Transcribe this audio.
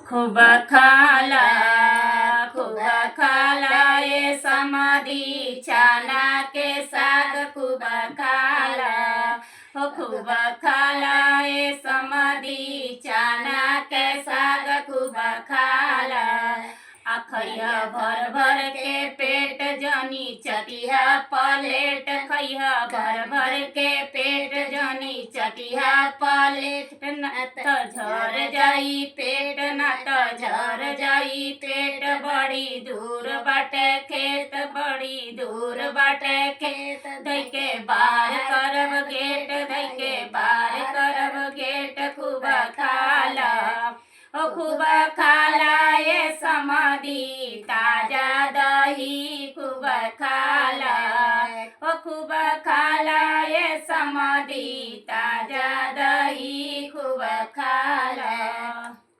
खूब खाला खूब खाला ये समाधि चना के साग खूब खाला हो खूब खाला ये समाधि चना के साग खूब खाला खैया भर भर के पेट जनी चटिया पलेट खैया भर भर के पेट जनी चटिया पलेट न त झर जाई पेट न त झर जाई पेट बड़ी दूर बाटे खेत बड़ी दूर बाटे खेत धई के बार करब गेट धई के बार करब गेट खूब खाला ओ खूब खाला ये समाधि ताजा दही खूब खाला ओ खूब खाला ये समाधि ताजा दही खूब खाला।